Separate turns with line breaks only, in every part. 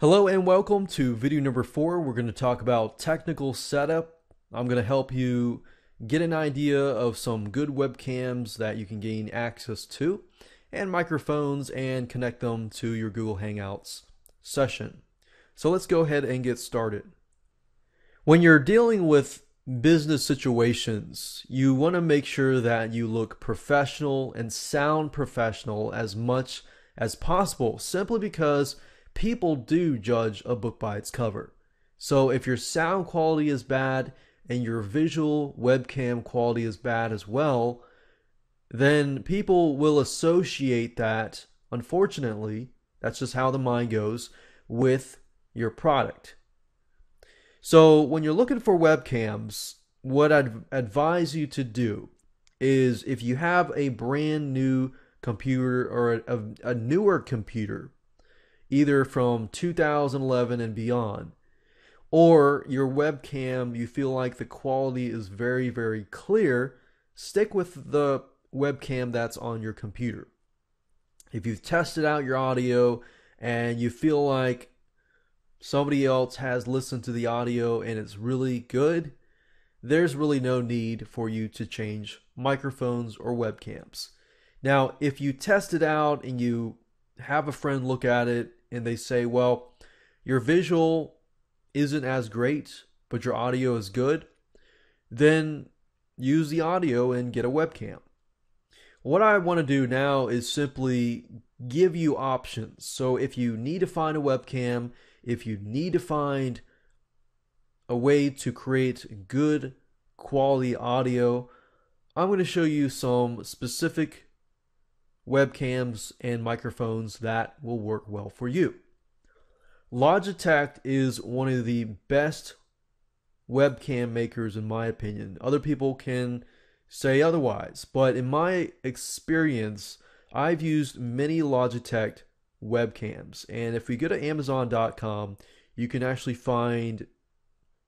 Hello and welcome to video number 4. We're going to talk about technical setup. I'm going to help you get an idea of some good webcams that you can gain access to and microphones and connect them to your Google Hangouts session. So let's go ahead and get started. When you're dealing with business situations, you want to make sure that you look professional and sound professional as much as possible, simply because people do judge a book by its cover. So if your sound quality is bad and your visual webcam quality is bad as well, then people will associate that, unfortunately, that's just how the mind goes, with your product. So when you're looking for webcams, what I'd advise you to do is, if you have a brand new computer or a newer computer, either from 2011 and beyond, or your webcam, you feel like the quality is very, very clear, stick with the webcam that's on your computer. If you've tested out your audio and you feel like somebody else has listened to the audio and it's really good, there's really no need for you to change microphones or webcams. Now, if you test it out and you have a friend look at it and they say, well, your visual isn't as great, but your audio is good, then use the audio and get a webcam. What I want to do now is simply give you options. So if you need to find a webcam, if you need to find a way to create good quality audio, I'm going to show you some specific webcams and microphones that will work well for you. Logitech is one of the best webcam makers in my opinion. Other people can say otherwise, but in my experience, I've used many Logitech webcams, and if we go to Amazon.com, you can actually find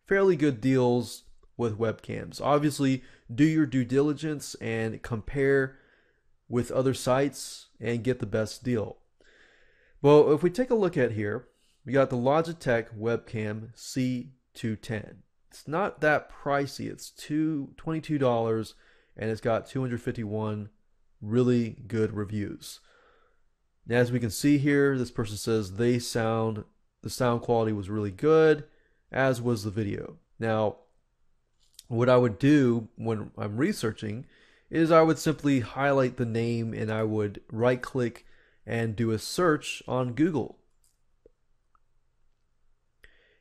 fairly good deals with webcams. Obviously, do your due diligence and compare with other sites and get the best deal. Well, if we take a look at here, we got the Logitech webcam C210. It's not that pricey. It's $22 and it's got 251 really good reviews. Now, as we can see here, this person says the sound quality was really good, as was the video. Now, what I would do when I'm researching is I would simply highlight the name and I would right click and do a search on Google.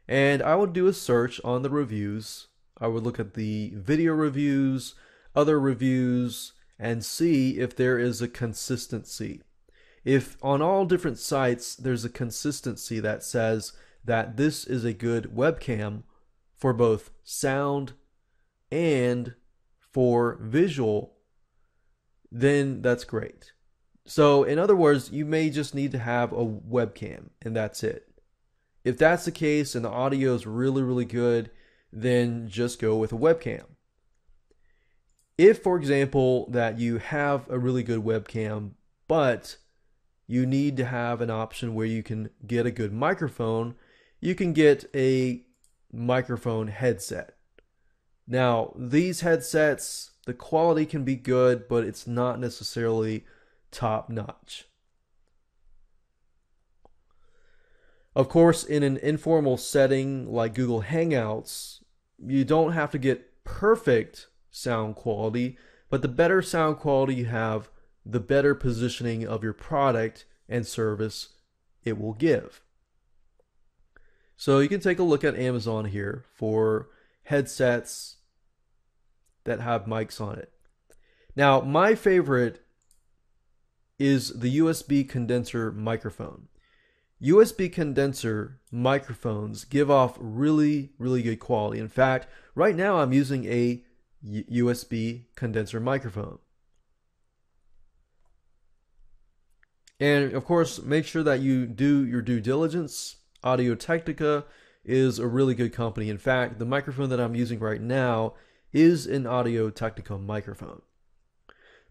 And I would do a search on the reviews. I would look at the video reviews, other reviews, and see if there is a consistency. If on all different sites there's a consistency that says that this is a good webcam for both sound and for visual, then that's great. So in other words, you may just need to have a webcam and that's it. If that's the case and the audio is really, really good, then just go with a webcam. If, for example, that you have a really good webcam, but you need to have an option where you can get a good microphone, you can get a microphone headset. Now, these headsets, the quality can be good, but it's not necessarily top notch. Of course, in an informal setting like Google Hangouts, you don't have to get perfect sound quality, but the better sound quality you have, the better positioning of your product and service it will give. So you can take a look at Amazon here for headsets that have mics on it. Now, my favorite is the USB condenser microphone. USB condenser microphones give off really, really good quality. In fact, right now I'm using a USB condenser microphone. And of course, make sure that you do your due diligence. Audio-Technica is a really good company. In fact, the microphone that I'm using right now is an Audio-Technica microphone.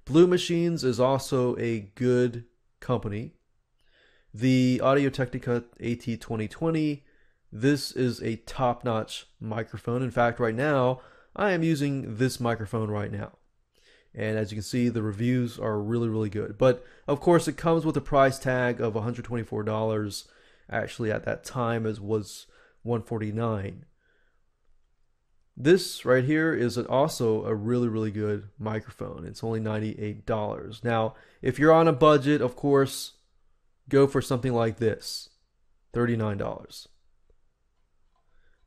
Blue Machines is also a good company. The Audio-Technica AT2020, this is a top-notch microphone. In fact, right now, I am using this microphone right now. And as you can see, the reviews are really, really good. But of course, it comes with a price tag of $124. Actually, at that time, it was $149. This right here is also a really, really good microphone. It's only $98. Now, if you're on a budget, of course, go for something like this, $39.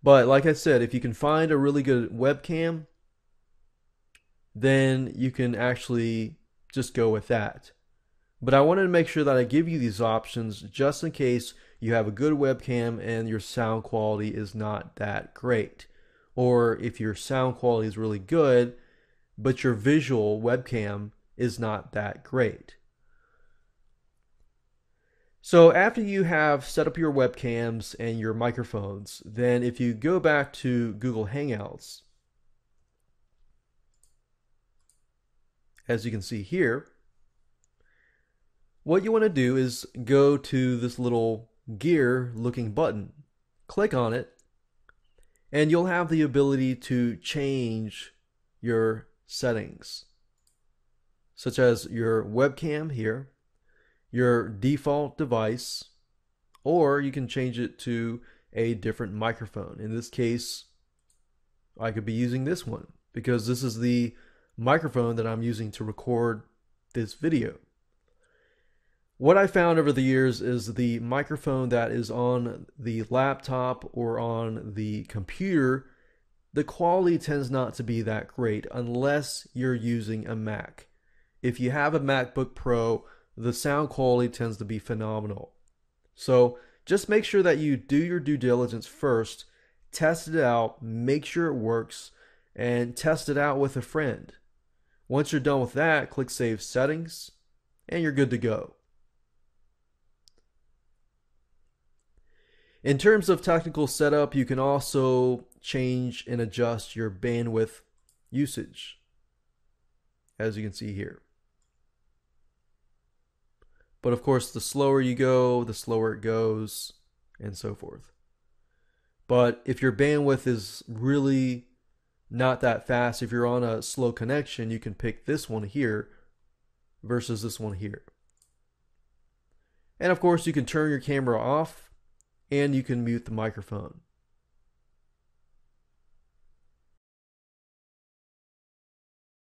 But like I said, if you can find a really good webcam, then you can actually just go with that. But I wanted to make sure that I give you these options just in case you have a good webcam and your sound quality is not that great. Or if your sound quality is really good, but your visual webcam is not that great. So after you have set up your webcams and your microphones, then if you go back to Google Hangouts, as you can see here, what you want to do is go to this little gear looking button, click on it, and you'll have the ability to change your settings, such as your webcam here, your default device, or you can change it to a different microphone. In this case, I could be using this one because this is the microphone that I'm using to record this video. What I found over the years is the microphone that is on the laptop or on the computer, the quality tends not to be that great unless you're using a Mac. If you have a MacBook Pro, the sound quality tends to be phenomenal. So just make sure that you do your due diligence first, test it out, make sure it works, and test it out with a friend. Once you're done with that, click Save Settings, and you're good to go. In terms of technical setup, you can also change and adjust your bandwidth usage, as you can see here. But of course, the slower you go, the slower it goes, and so forth. But if your bandwidth is really not that fast, if you're on a slow connection, you can pick this one here versus this one here. And of course, you can turn your camera off and you can mute the microphone.